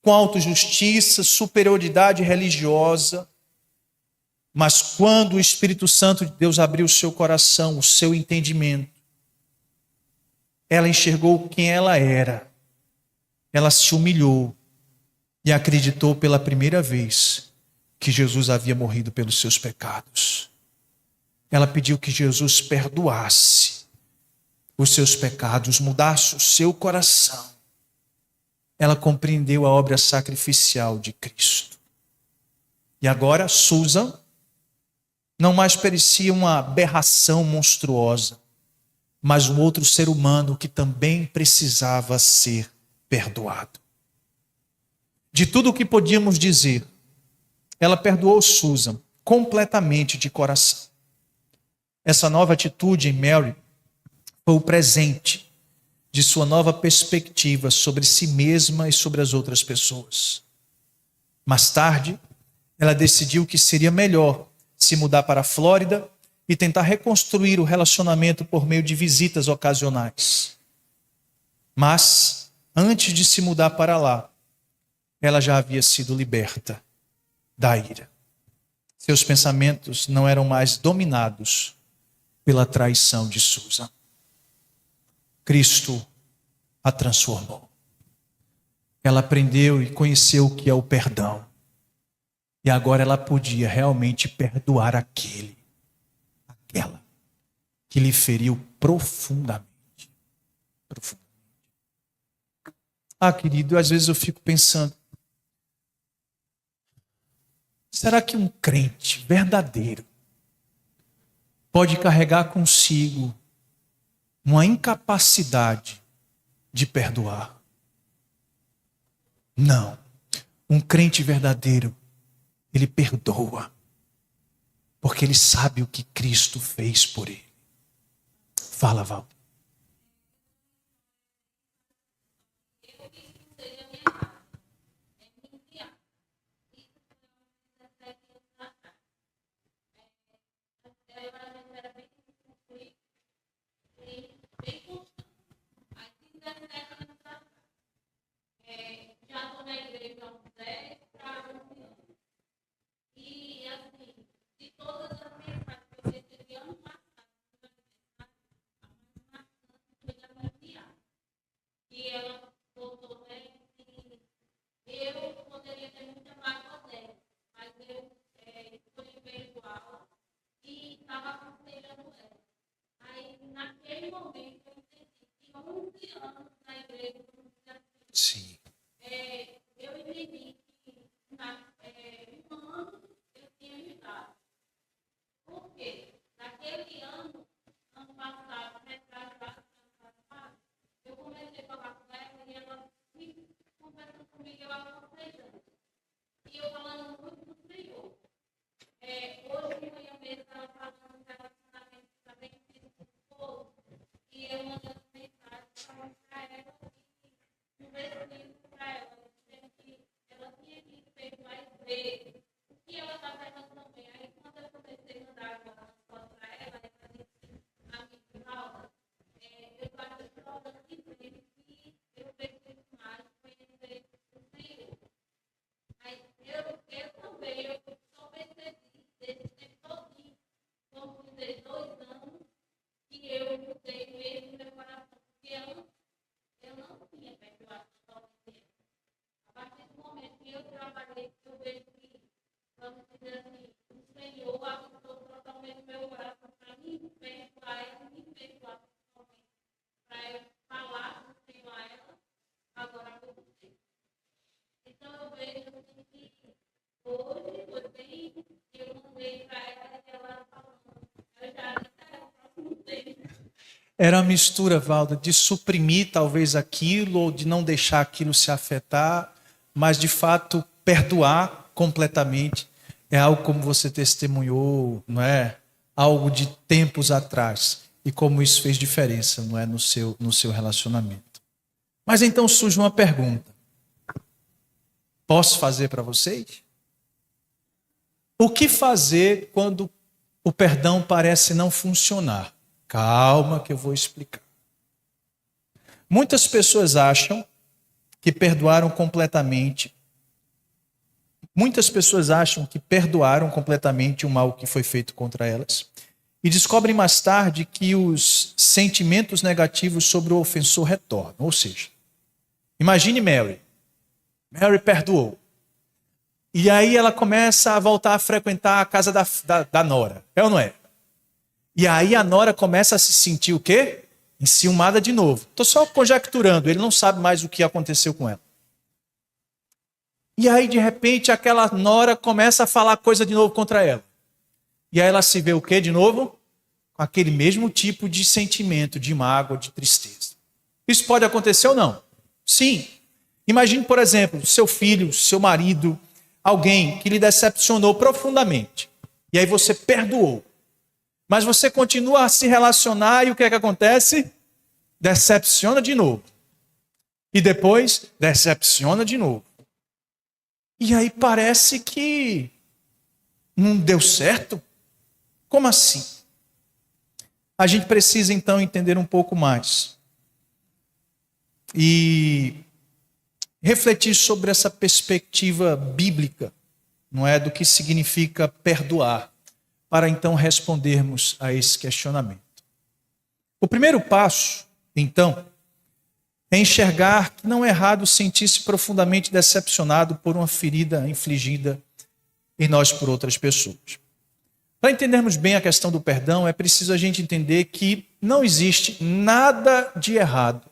[SPEAKER 1] com autojustiça, superioridade religiosa. Mas quando o Espírito Santo de Deus abriu o seu coração, o seu entendimento, ela enxergou quem ela era. Ela se humilhou e acreditou pela primeira vez que Jesus havia morrido pelos seus pecados. Ela pediu que Jesus perdoasse os seus pecados, mudasse o seu coração. Ela compreendeu a obra sacrificial de Cristo. E agora, Susan não mais parecia uma aberração monstruosa, mas um outro ser humano que também precisava ser perdoado. De tudo o que podíamos dizer, ela perdoou Susan completamente de coração. Essa nova atitude em Mary foi o presente de sua nova perspectiva sobre si mesma e sobre as outras pessoas. Mais tarde, ela decidiu que seria melhor se mudar para a Flórida e tentar reconstruir o relacionamento por meio de visitas ocasionais. Mas, antes de se mudar para lá, ela já havia sido liberta da ira. Seus pensamentos não eram mais dominados pela traição de Susan. Cristo a transformou. Ela aprendeu e conheceu o que é o perdão. E agora ela podia realmente perdoar aquela que lhe feriu profundamente. Ah, querido, às vezes eu fico pensando, será que um crente verdadeiro pode carregar consigo uma incapacidade de perdoar? Não. Um crente verdadeiro, ele perdoa, porque ele sabe o que Cristo fez por ele. Fala, Val. Sim.
[SPEAKER 2] Eu entendi que um ano eu tinha ajudado. Por quê? Naquele ano passado, eu comecei a falar com ela e ela me conversando comigo, eu aconselhando. E eu falando muito do Senhor. Hoje de manhã mesmo ela falando um relacionamento que está bem difícil com o esposo. E eu mandando mensagem falando para ela e conversando para ela, dizendo que ela tinha que perdoar e ver o que ela estava errando também. Aí quando eu comecei a mandar uma resposta para ela disse, amiga Paula, eu estou aqui falando dizendo que eu preciso mais conhecer o Senhor. Mas eu também, eu só percebi desse tempo todinho, vamos dizer, 2 anos, que eu mudei mesmo meu coração, porque eu não tinha perdoado totalmente. A partir do momento que eu trabalhei, eu vejo que, vamos dizer assim, o Senhor abençoou totalmente meu coração para mim perdoar ela, me perdoar totalmente, para eu falar do Senhor a ela, agora por você. Então eu vejo assim, que hoje foi bem, eu mandei para ela e ela falou, eu já disse o próximo tempo.
[SPEAKER 1] Era uma mistura, Valda, de suprimir talvez aquilo ou de não deixar aquilo se afetar, mas de fato perdoar completamente é algo como você testemunhou, não é? Algo de tempos atrás e como isso fez diferença, não é, no seu relacionamento. Mas então surge uma pergunta. Posso fazer para vocês? O que fazer quando o perdão parece não funcionar? Calma que eu vou explicar. Muitas pessoas acham que perdoaram completamente. Muitas pessoas acham que perdoaram completamente o mal que foi feito contra elas. E descobrem mais tarde que os sentimentos negativos sobre o ofensor retornam. Ou seja, imagine Mary. Mary perdoou. E aí ela começa a voltar a frequentar a casa da nora. É ou não é? E aí a nora começa a se sentir o quê? Enciumada de novo. Estou só conjecturando, ele não sabe mais o que aconteceu com ela. E aí, de repente, aquela nora começa a falar coisa de novo contra ela. E aí ela se vê o quê de novo? Com aquele mesmo tipo de sentimento, de mágoa, de tristeza. Isso pode acontecer ou não? Sim. Imagine, por exemplo, seu filho, seu marido, alguém que lhe decepcionou profundamente. E aí você perdoou. Mas você continua a se relacionar e o que é que acontece? Decepciona de novo. E depois, decepciona de novo. E aí parece que não deu certo. Como assim? A gente precisa então entender um pouco mais. E refletir sobre essa perspectiva bíblica, não é, do que significa perdoar, para então respondermos a esse questionamento. O primeiro passo, então, é enxergar que não é errado sentir-se profundamente decepcionado por uma ferida infligida em nós por outras pessoas. Para entendermos bem a questão do perdão, é preciso a gente entender que não existe nada de errado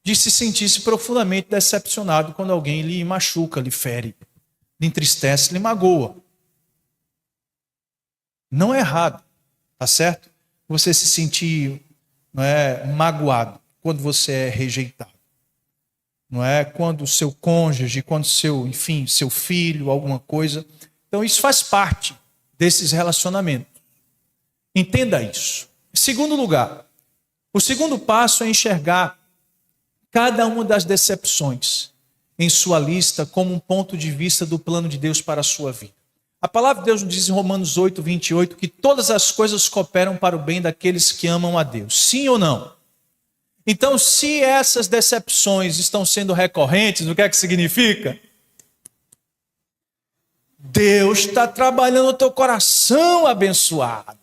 [SPEAKER 1] de se sentir-se profundamente decepcionado quando alguém lhe machuca, lhe fere, lhe entristece, lhe magoa. Não é errado, tá certo? Você se sentir, não é, magoado quando você é rejeitado. Não é? Quando o seu cônjuge, quando seu filho, alguma coisa. Então isso faz parte desses relacionamentos. Entenda isso. Em segundo lugar, o segundo passo é enxergar cada uma das decepções em sua lista como um ponto de vista do plano de Deus para a sua vida. A palavra de Deus nos diz em Romanos 8, 28, que todas as coisas cooperam para o bem daqueles que amam a Deus. Sim ou não? Então, se essas decepções estão sendo recorrentes, o que é que significa? Deus está trabalhando no teu coração abençoado.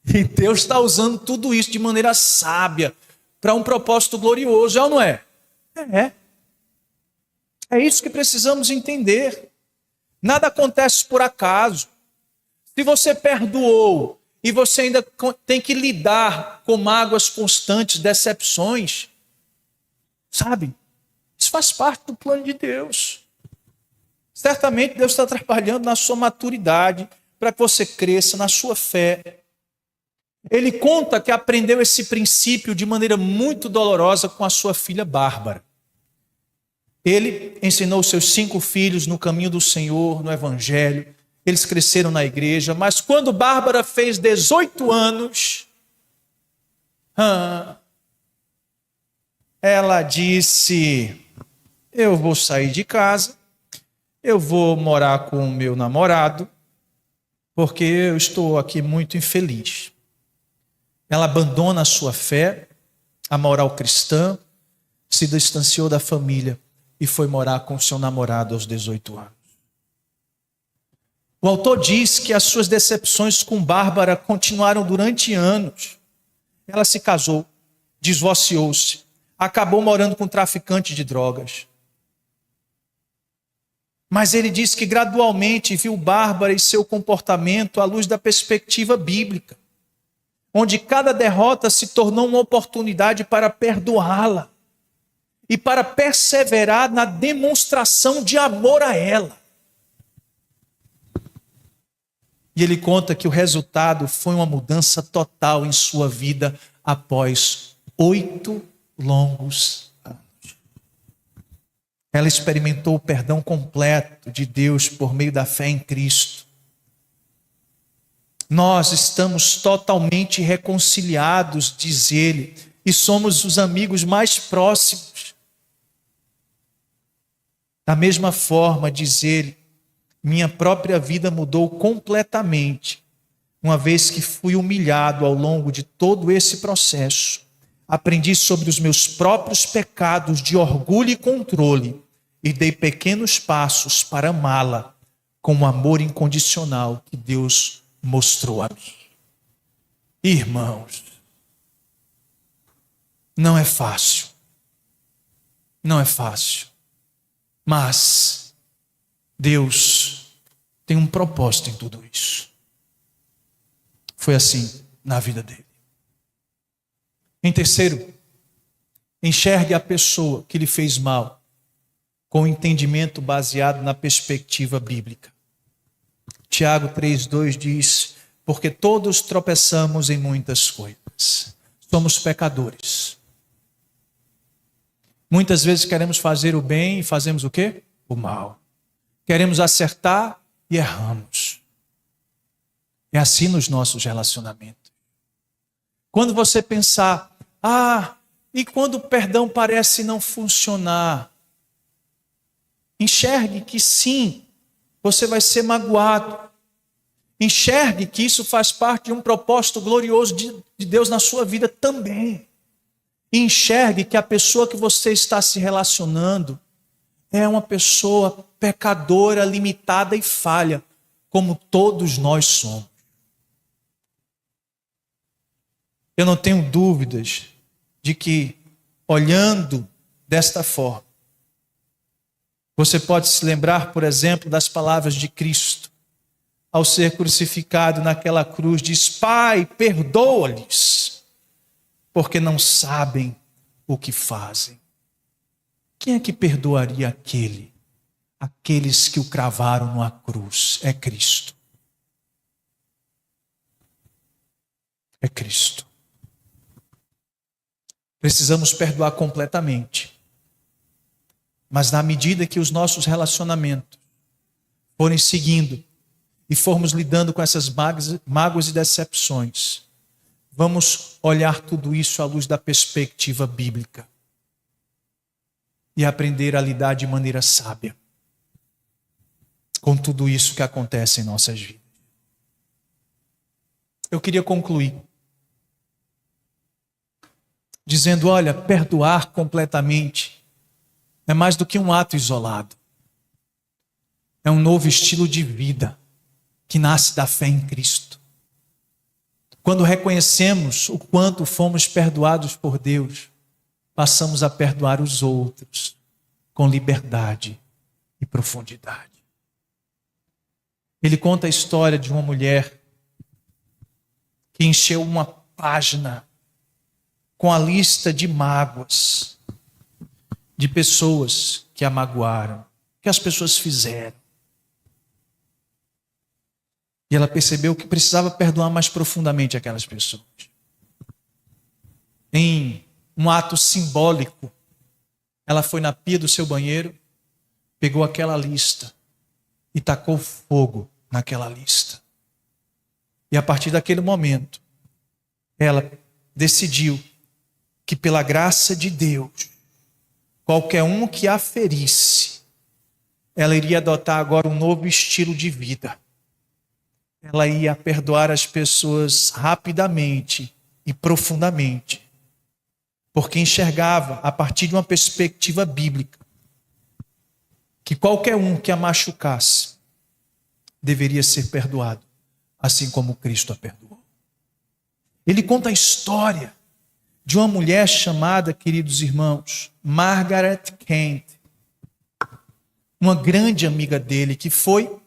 [SPEAKER 1] E Deus está usando tudo isso de maneira sábia para um propósito glorioso, é ou não é? É. É isso que precisamos entender. Nada acontece por acaso. Se você perdoou e você ainda tem que lidar com mágoas constantes, decepções, sabe? Isso faz parte do plano de Deus. Certamente Deus está trabalhando na sua maturidade para que você cresça na sua fé. Ele conta que aprendeu esse princípio de maneira muito dolorosa com a sua filha Bárbara. Ele ensinou seus 5 filhos no caminho do Senhor, no Evangelho. Eles cresceram na igreja, mas quando Bárbara fez 18 anos, ela disse: eu vou sair de casa, eu vou morar com o meu namorado, porque eu estou aqui muito infeliz. Ela abandona a sua fé, a moral cristã, se distanciou da família e foi morar com seu namorado aos 18 anos. O autor diz que as suas decepções com Bárbara continuaram durante anos. Ela se casou, divorciou-se, acabou morando com um traficante de drogas. Mas ele diz que gradualmente viu Bárbara e seu comportamento à luz da perspectiva bíblica, onde cada derrota se tornou uma oportunidade para perdoá-la e para perseverar na demonstração de amor a ela. E ele conta que o resultado foi uma mudança total em sua vida após 8 longos anos. Ela experimentou o perdão completo de Deus por meio da fé em Cristo. Nós estamos totalmente reconciliados, diz ele, e somos os amigos mais próximos. Da mesma forma, diz ele, minha própria vida mudou completamente, uma vez que fui humilhado ao longo de todo esse processo. aprendi sobre os meus próprios pecados de orgulho e controle e dei pequenos passos para amá-la com o amor incondicional que Deus mostrou a mim. Irmãos, não é fácil. Não é fácil. Mas Deus tem um propósito em tudo isso. Foi assim na vida dele. Em terceiro, enxergue a pessoa que lhe fez mal com entendimento baseado na perspectiva bíblica. Tiago 3,2 diz: porque todos tropeçamos em muitas coisas. Somos pecadores. Muitas vezes queremos fazer o bem e fazemos o quê? O mal. Queremos acertar e erramos. É assim nos nossos relacionamentos. Quando você pensar, e quando o perdão parece não funcionar, enxergue que sim, você vai ser magoado. Enxergue que isso faz parte de um propósito glorioso de Deus na sua vida também. Enxergue que a pessoa que você está se relacionando é uma pessoa pecadora, limitada e falha, como todos nós somos. Eu não tenho dúvidas de que, olhando desta forma, você pode se lembrar, por exemplo, das palavras de Cristo, ao ser crucificado naquela cruz, diz: Pai, perdoa-lhes, porque não sabem o que fazem. Quem é que perdoaria aqueles que o cravaram numa cruz? É Cristo. É Cristo. Precisamos perdoar completamente. Mas na medida que os nossos relacionamentos forem seguindo e formos lidando com essas mágoas e decepções, vamos olhar tudo isso à luz da perspectiva bíblica e aprender a lidar de maneira sábia com tudo isso que acontece em nossas vidas. Eu queria concluir dizendo, olha, perdoar completamente é mais do que um ato isolado. É um novo estilo de vida que nasce da fé em Cristo. Quando reconhecemos o quanto fomos perdoados por Deus, passamos a perdoar os outros com liberdade e profundidade. Ele conta a história de uma mulher que encheu uma página com a lista de mágoas de pessoas que a magoaram, que as pessoas fizeram. E ela percebeu que precisava perdoar mais profundamente aquelas pessoas. Em um ato simbólico, ela foi na pia do seu banheiro, pegou aquela lista e tacou fogo naquela lista. E a partir daquele momento, ela decidiu que pela graça de Deus, qualquer um que a ferisse, ela iria adotar agora um novo estilo de vida. Ela ia perdoar as pessoas rapidamente e profundamente, porque enxergava, a partir de uma perspectiva bíblica, que qualquer um que a machucasse deveria ser perdoado, assim como Cristo a perdoou. Ele conta a história de uma mulher chamada, queridos irmãos, Margaret Kent, uma grande amiga dele, que foi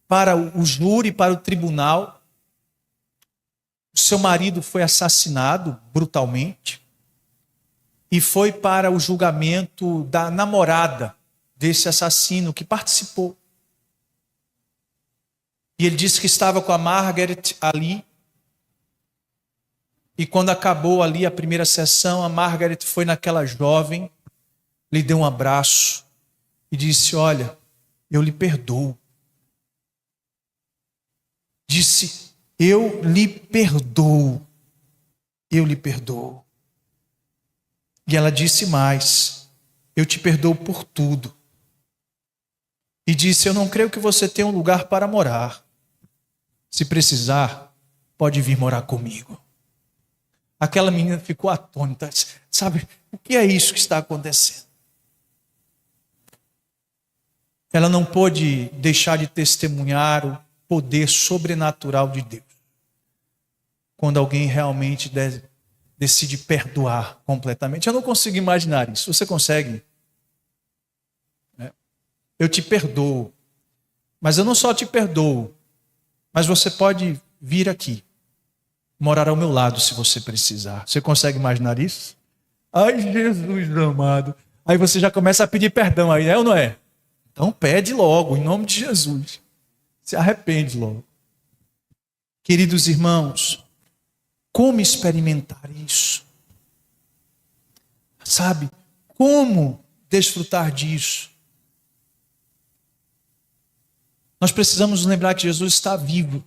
[SPEAKER 1] para o júri, para o tribunal. O seu marido foi assassinado brutalmente e foi para o julgamento da namorada desse assassino que participou. E ele disse que estava com a Margaret ali. E quando acabou ali a primeira sessão, a Margaret foi naquela jovem, lhe deu um abraço e disse: olha, eu lhe perdoo. Disse: eu lhe perdoo. Eu lhe perdoo. E ela disse mais: eu te perdoo por tudo. E disse: eu não creio que você tenha um lugar para morar. Se precisar, pode vir morar comigo. Aquela menina ficou atônita. Sabe, o que é isso que está acontecendo? Ela não pôde deixar de testemunhar o poder sobrenatural de Deus. Quando alguém realmente decide perdoar completamente. Eu não consigo imaginar isso. Você consegue? Eu te perdoo. Mas eu não só te perdoo, mas você pode vir aqui, morar ao meu lado se você precisar. Você consegue imaginar isso? Ai, Jesus amado. Aí você já começa a pedir perdão aí, é ou não é? Então pede logo, em nome de Jesus. Se arrepende logo. Queridos irmãos, como experimentar isso? Sabe? Como desfrutar disso? Nós precisamos lembrar que Jesus está vivo.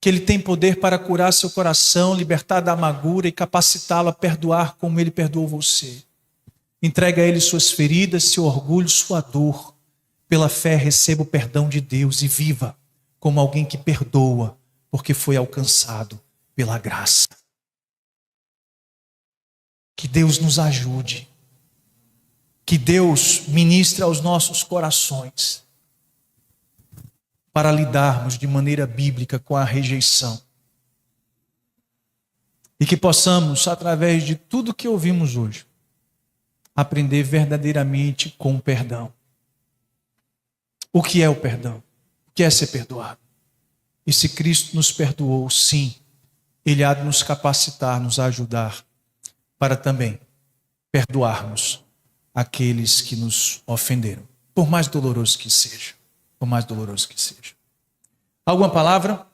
[SPEAKER 1] Que Ele tem poder para curar seu coração, libertar da amargura e capacitá-lo a perdoar como Ele perdoou você. Entregue a Ele suas feridas, seu orgulho, sua dor. Pela fé receba o perdão de Deus e viva como alguém que perdoa, porque foi alcançado pela graça. Que Deus nos ajude. Que Deus ministre aos nossos corações para lidarmos de maneira bíblica com a rejeição. E que possamos, através de tudo que ouvimos hoje, aprender verdadeiramente com o perdão. O que é o perdão? O que é ser perdoado? E se Cristo nos perdoou, sim, Ele há de nos capacitar, nos ajudar, para também perdoarmos aqueles que nos ofenderam, por mais doloroso que seja. Por mais doloroso que seja. Alguma palavra?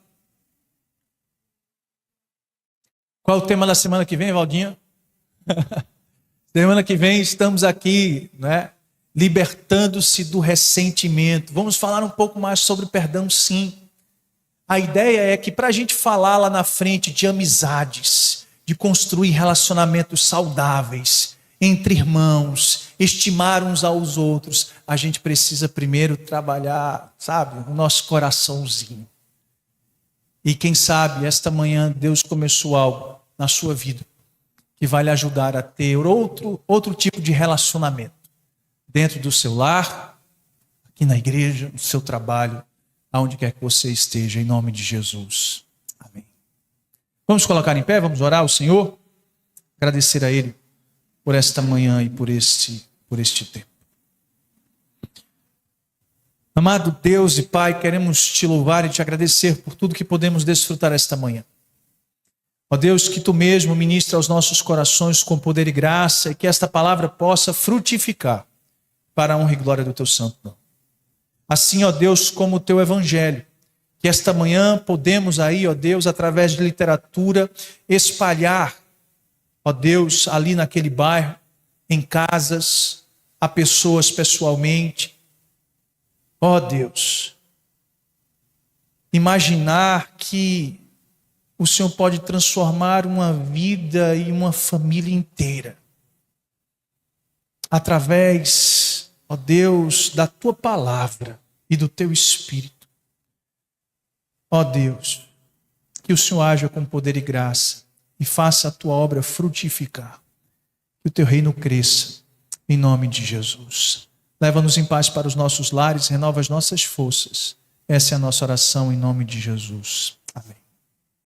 [SPEAKER 1] Qual é o tema da semana que vem, Valdinha? Semana que vem estamos aqui, né, libertando-se do ressentimento. Vamos falar um pouco mais sobre perdão, sim. A ideia é que para a gente falar lá na frente de amizades, de construir relacionamentos saudáveis entre irmãos, estimar uns aos outros, a gente precisa primeiro trabalhar, sabe, o nosso coraçãozinho. E quem sabe, esta manhã, Deus começou algo na sua vida que vai lhe ajudar a ter outro tipo de relacionamento dentro do seu lar, aqui na igreja, no seu trabalho, aonde quer que você esteja, em nome de Jesus. Amém. Vamos colocar em pé, vamos orar ao Senhor, agradecer a Ele por esta manhã e por este tempo. Amado Deus e Pai, queremos te louvar e te agradecer por tudo que podemos desfrutar esta manhã. Ó Deus, que tu mesmo ministra aos nossos corações com poder e graça e que esta palavra possa frutificar para a honra e glória do teu santo nome. Assim, ó Deus, como o teu evangelho, que esta manhã podemos aí, ó Deus, através de literatura, espalhar, ó Deus, ali naquele bairro, em casas, a pessoas pessoalmente. Ó Deus, imaginar que o Senhor pode transformar uma vida e uma família inteira. Através, ó Deus, da tua palavra e do teu Espírito. Ó Deus, que o Senhor haja com poder e graça e faça a tua obra frutificar. Que o teu reino cresça, em nome de Jesus. Leva-nos em paz para os nossos lares, renova as nossas forças. Essa é a nossa oração em nome de Jesus. Amém.